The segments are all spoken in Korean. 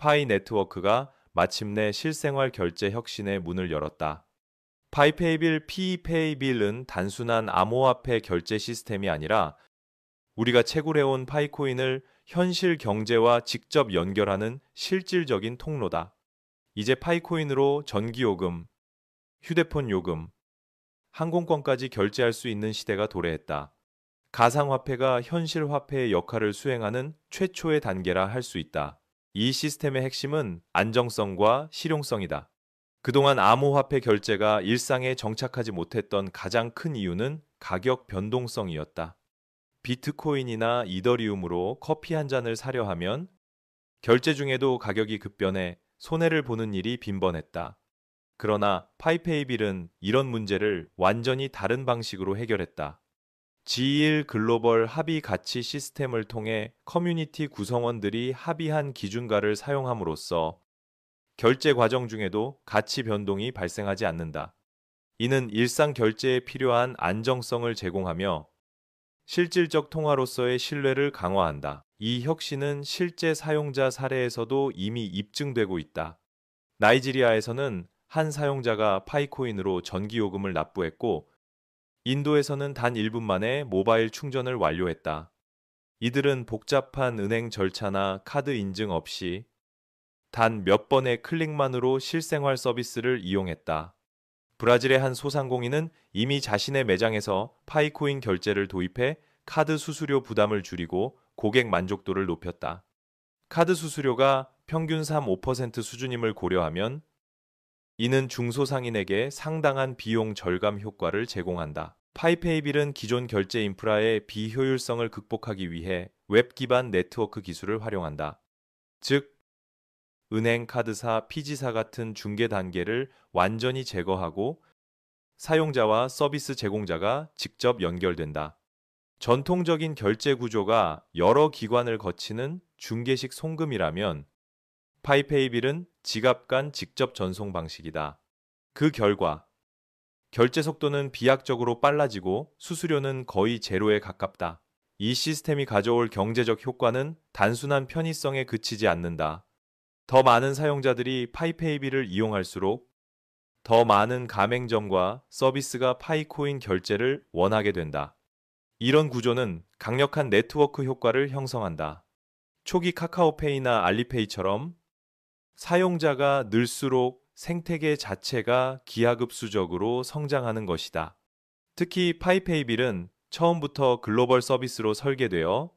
파이 네트워크가 마침내 실생활 결제 혁신의 문을 열었다. 파이페이빌 P페이빌은 단순한 암호화폐 결제 시스템이 아니라 우리가 채굴해온 파이코인을 현실 경제와 직접 연결하는 실질적인 통로다. 이제 파이코인으로 전기요금, 휴대폰 요금, 항공권까지 결제할 수 있는 시대가 도래했다. 가상화폐가 현실화폐의 역할을 수행하는 최초의 단계라 할 수 있다. 이 시스템의 핵심은 안정성과 실용성이다. 그동안 암호화폐 결제가 일상에 정착하지 못했던 가장 큰 이유는 가격 변동성이었다. 비트코인이나 이더리움으로 커피 한 잔을 사려 하면 결제 중에도 가격이 급변해 손해를 보는 일이 빈번했다. 그러나 파이페이빌은 이런 문제를 완전히 다른 방식으로 해결했다. G1 글로벌 합의 가치 시스템을 통해 커뮤니티 구성원들이 합의한 기준가를 사용함으로써 결제 과정 중에도 가치 변동이 발생하지 않는다. 이는 일상 결제에 필요한 안정성을 제공하며 실질적 통화로서의 신뢰를 강화한다. 이 혁신은 실제 사용자 사례에서도 이미 입증되고 있다. 나이지리아에서는 한 사용자가 파이코인으로 전기요금을 납부했고, 인도에서는 단 1분 만에 모바일 충전을 완료했다. 이들은 복잡한 은행 절차나 카드 인증 없이 단 몇 번의 클릭만으로 실생활 서비스를 이용했다. 브라질의 한 소상공인은 이미 자신의 매장에서 파이코인 결제를 도입해 카드 수수료 부담을 줄이고 고객 만족도를 높였다. 카드 수수료가 평균 3~5% 수준임을 고려하면 이는 중소상인에게 상당한 비용 절감 효과를 제공한다. 파이페이빌은 기존 결제 인프라의 비효율성을 극복하기 위해 웹 기반 네트워크 기술을 활용한다. 즉, 은행, 카드사, 피지사 같은 중개 단계를 완전히 제거하고 사용자와 서비스 제공자가 직접 연결된다. 전통적인 결제 구조가 여러 기관을 거치는 중개식 송금이라면 파이페이빌은 지갑 간 직접 전송 방식이다. 그 결과 결제 속도는 비약적으로 빨라지고 수수료는 거의 제로에 가깝다. 이 시스템이 가져올 경제적 효과는 단순한 편의성에 그치지 않는다. 더 많은 사용자들이 파이페이빌을 이용할수록 더 많은 가맹점과 서비스가 파이코인 결제를 원하게 된다. 이런 구조는 강력한 네트워크 효과를 형성한다. 초기 카카오페이나 알리페이처럼 사용자가 늘수록 생태계 자체가 기하급수적으로 성장하는 것이다. 특히 파이페이빌은 처음부터 글로벌 서비스로 설계되어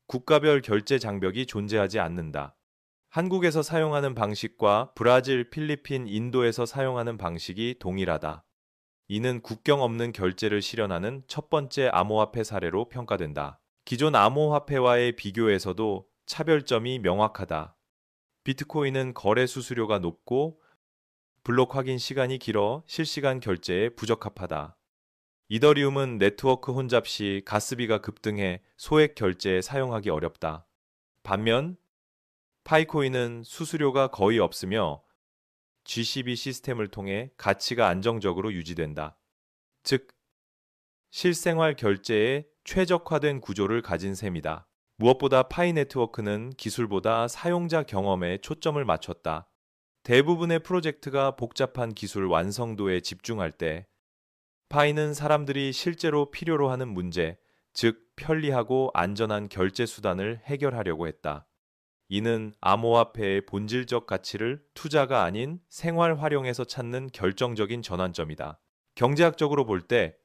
국가별 결제 장벽이 존재하지 않는다. 한국에서 사용하는 방식과 브라질, 필리핀, 인도에서 사용하는 방식이 동일하다. 이는 국경 없는 결제를 실현하는 첫 번째 암호화폐 사례로 평가된다. 기존 암호화폐와의 비교에서도 차별점이 명확하다. 비트코인은 거래 수수료가 높고 블록 확인 시간이 길어 실시간 결제에 부적합하다. 이더리움은 네트워크 혼잡 시 가스비가 급등해 소액 결제에 사용하기 어렵다. 반면 파이코인은 수수료가 거의 없으며 GCB 시스템을 통해 가치가 안정적으로 유지된다. 즉, 실생활 결제에 최적화된 구조를 가진 셈이다. 무엇보다 파이 네트워크는 기술보다 사용자 경험에 초점을 맞췄다. 대부분의 프로젝트가 복잡한 기술 완성도에 집중할 때 파이는 사람들이 실제로 필요로 하는 문제, 즉 편리하고 안전한 결제 수단을 해결하려고 했다. 이는 암호화폐의 본질적 가치를 투자가 아닌 생활 활용에서 찾는 결정적인 전환점이다. 경제학적으로 볼 때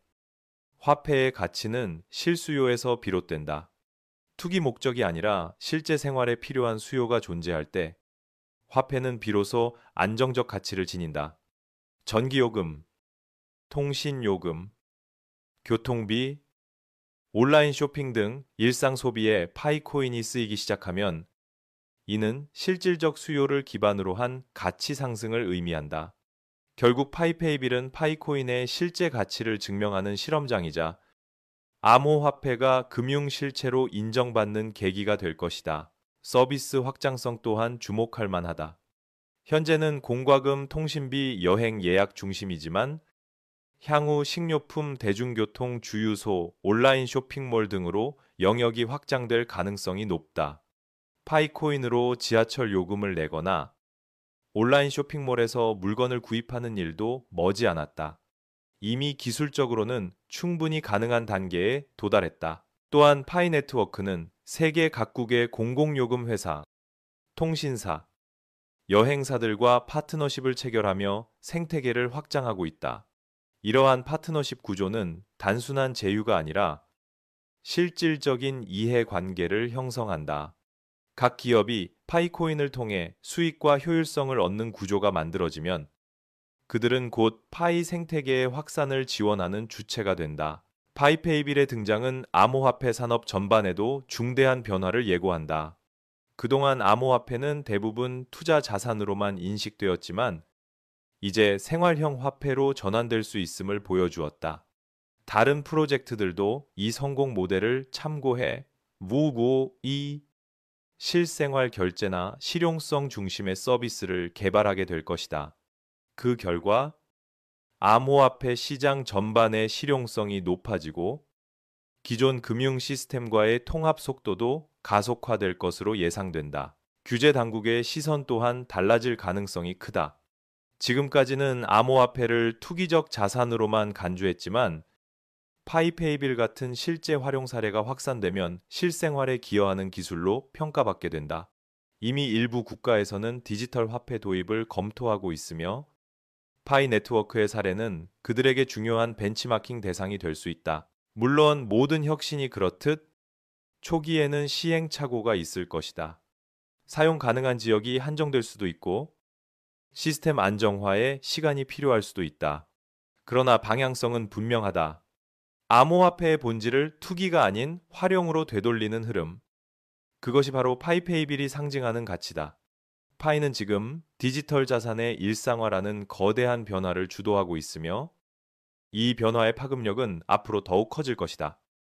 화폐의 가치는 실수요에서 비롯된다. 투기 목적이 아니라 실제 생활에 필요한 수요가 존재할 때 화폐는 비로소 안정적 가치를 지닌다. 전기요금, 통신요금, 교통비, 온라인 쇼핑 등 일상 소비에 파이코인이 쓰이기 시작하면 이는 실질적 수요를 기반으로 한 가치 상승을 의미한다. 결국 파이페이빌은 파이코인의 실제 가치를 증명하는 실험장이자 암호화폐가 금융 실체로 인정받는 계기가 될 것이다. 서비스 확장성 또한 주목할 만하다. 현재는 공과금, 통신비, 여행 예약 중심이지만 향후 식료품, 대중교통, 주유소, 온라인 쇼핑몰 등으로 영역이 확장될 가능성이 높다. 파이코인으로 지하철 요금을 내거나 온라인 쇼핑몰에서 물건을 구입하는 일도 머지않았다. 이미 기술적으로는 충분히 가능한 단계에 도달했다. 또한 파이 네트워크는 세계 각국의 공공요금 회사, 통신사, 여행사들과 파트너십을 체결하며 생태계를 확장하고 있다. 이러한 파트너십 구조는 단순한 제휴가 아니라 실질적인 이해관계를 형성한다. 각 기업이 파이코인을 통해 수익과 효율성을 얻는 구조가 만들어지면 그들은 곧 파이 생태계의 확산을 지원하는 주체가 된다. 파이페이빌의 등장은 암호화폐 산업 전반에도 중대한 변화를 예고한다. 그동안 암호화폐는 대부분 투자 자산으로만 인식되었지만 이제 생활형 화폐로 전환될 수 있음을 보여주었다. 다른 프로젝트들도 이 성공 모델을 참고해 무고이 실생활 결제나 실용성 중심의 서비스를 개발하게 될 것이다. 그 결과 암호화폐 시장 전반의 실용성이 높아지고 기존 금융 시스템과의 통합 속도도 가속화될 것으로 예상된다. 규제 당국의 시선 또한 달라질 가능성이 크다. 지금까지는 암호화폐를 투기적 자산으로만 간주했지만 파이페이빌 같은 실제 활용 사례가 확산되면 실생활에 기여하는 기술로 평가받게 된다. 이미 일부 국가에서는 디지털 화폐 도입을 검토하고 있으며 파이 네트워크의 사례는 그들에게 중요한 벤치마킹 대상이 될 수 있다. 물론 모든 혁신이 그렇듯 초기에는 시행착오가 있을 것이다. 사용 가능한 지역이 한정될 수도 있고 시스템 안정화에 시간이 필요할 수도 있다. 그러나 방향성은 분명하다. 암호화폐의 본질을 투기가 아닌 활용으로 되돌리는 흐름. 그것이 바로 파이페이빌이 상징하는 가치다. 파이는 지금 디지털 자산의 일상화라는 거대한 변화를 주도하고 있으며 이 변화의 파급력은 앞으로 더욱 커질 것이다.